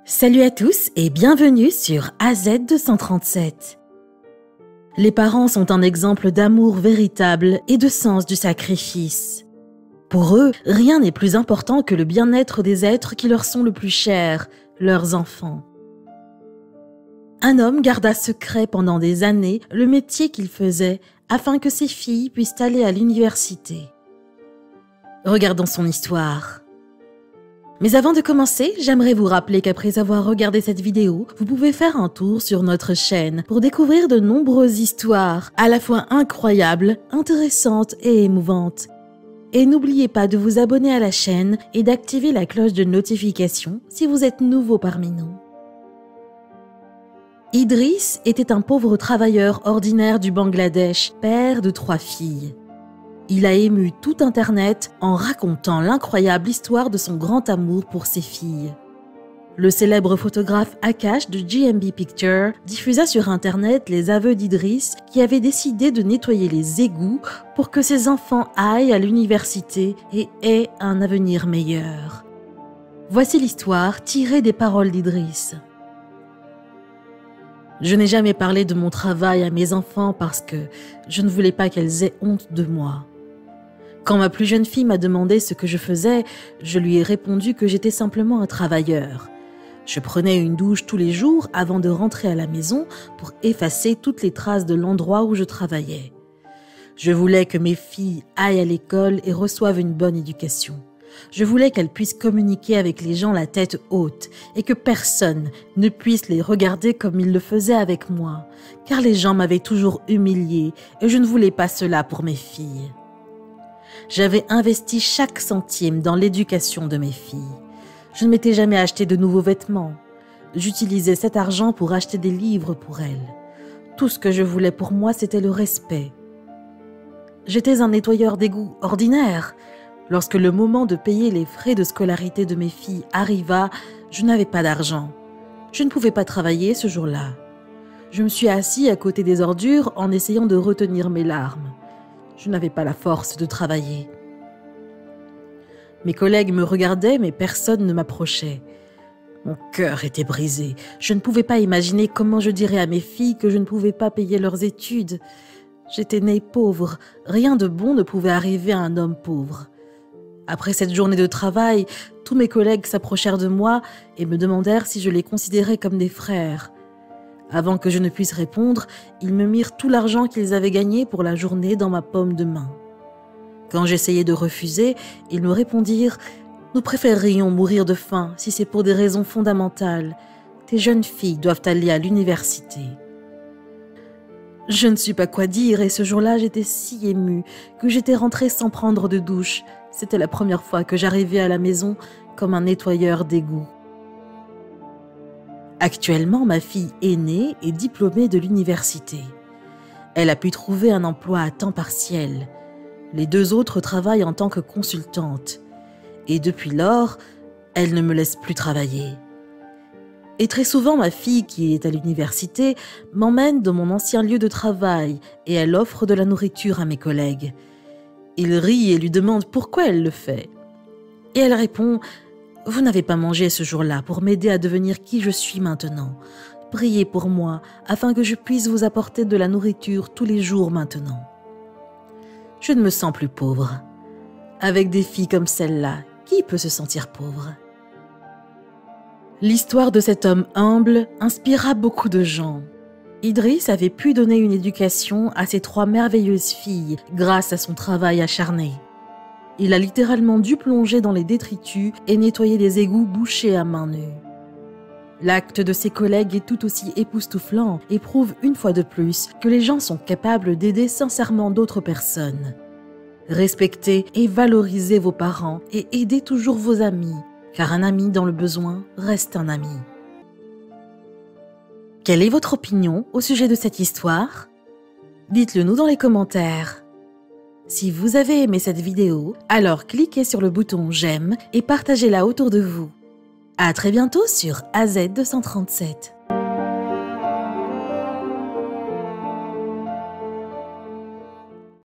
Salut à tous et bienvenue sur AZ237. Les parents sont un exemple d'amour véritable et de sens du sacrifice. Pour eux, rien n'est plus important que le bien-être des êtres qui leur sont le plus chers, leurs enfants. Un homme garda secret pendant des années le métier qu'il faisait afin que ses filles puissent aller à l'université. Regardons son histoire. Mais avant de commencer, j'aimerais vous rappeler qu'après avoir regardé cette vidéo, vous pouvez faire un tour sur notre chaîne pour découvrir de nombreuses histoires, à la fois incroyables, intéressantes et émouvantes. Et n'oubliez pas de vous abonner à la chaîne et d'activer la cloche de notification si vous êtes nouveau parmi nous. Idriss était un pauvre travailleur ordinaire du Bangladesh, père de 3 filles. Il a ému tout Internet en racontant l'incroyable histoire de son grand amour pour ses filles. Le célèbre photographe Akash de GMB Pictures diffusa sur Internet les aveux d'Idriss qui avait décidé de nettoyer les égouts pour que ses enfants aillent à l'université et aient un avenir meilleur. Voici l'histoire tirée des paroles d'Idriss. Je n'ai jamais parlé de mon travail à mes enfants parce que je ne voulais pas qu'elles aient honte de moi. Quand ma plus jeune fille m'a demandé ce que je faisais, je lui ai répondu que j'étais simplement un travailleur. Je prenais une douche tous les jours avant de rentrer à la maison pour effacer toutes les traces de l'endroit où je travaillais. Je voulais que mes filles aillent à l'école et reçoivent une bonne éducation. Je voulais qu'elles puissent communiquer avec les gens la tête haute et que personne ne puisse les regarder comme ils le faisaient avec moi, car les gens m'avaient toujours humiliée et je ne voulais pas cela pour mes filles. J'avais investi chaque centime dans l'éducation de mes filles. Je ne m'étais jamais acheté de nouveaux vêtements. J'utilisais cet argent pour acheter des livres pour elles. Tout ce que je voulais pour moi, c'était le respect. J'étais un nettoyeur d'égout ordinaire. Lorsque le moment de payer les frais de scolarité de mes filles arriva, je n'avais pas d'argent. Je ne pouvais pas travailler ce jour-là. Je me suis assis à côté des ordures en essayant de retenir mes larmes. Je n'avais pas la force de travailler. Mes collègues me regardaient, mais personne ne m'approchait. Mon cœur était brisé. Je ne pouvais pas imaginer comment je dirais à mes filles que je ne pouvais pas payer leurs études. J'étais née pauvre. Rien de bon ne pouvait arriver à un homme pauvre. Après cette journée de travail, tous mes collègues s'approchèrent de moi et me demandèrent si je les considérais comme des frères. Avant que je ne puisse répondre, ils me mirent tout l'argent qu'ils avaient gagné pour la journée dans ma paume de main. Quand j'essayais de refuser, ils me répondirent « Nous préférerions mourir de faim si c'est pour des raisons fondamentales. Tes jeunes filles doivent aller à l'université. » Je ne sais pas quoi dire et ce jour-là, j'étais si émue que j'étais rentrée sans prendre de douche. C'était la première fois que j'arrivais à la maison comme un nettoyeur d'égout. Actuellement, ma fille aînée est diplômée de l'université. Elle a pu trouver un emploi à temps partiel. Les 2 autres travaillent en tant que consultantes. Et depuis lors, elle ne me laisse plus travailler. Et très souvent, ma fille, qui est à l'université, m'emmène dans mon ancien lieu de travail et elle offre de la nourriture à mes collègues. Il rit et lui demande pourquoi elle le fait. Et elle répond « Vous n'avez pas mangé ce jour-là pour m'aider à devenir qui je suis maintenant. Priez pour moi afin que je puisse vous apporter de la nourriture tous les jours maintenant. » Je ne me sens plus pauvre. Avec des filles comme celle-là, qui peut se sentir pauvre? L'histoire de cet homme humble inspira beaucoup de gens. Idriss avait pu donner une éducation à ses 3 merveilleuses filles grâce à son travail acharné. Il a littéralement dû plonger dans les détritus et nettoyer des égouts bouchés à main nue. L'acte de ses collègues est tout aussi époustouflant et prouve une fois de plus que les gens sont capables d'aider sincèrement d'autres personnes. Respectez et valorisez vos parents et aidez toujours vos amis, car un ami dans le besoin reste un ami. Quelle est votre opinion au sujet de cette histoire? Dites-le nous dans les commentaires. Si vous avez aimé cette vidéo, alors cliquez sur le bouton j'aime et partagez-la autour de vous. À très bientôt sur AZ237.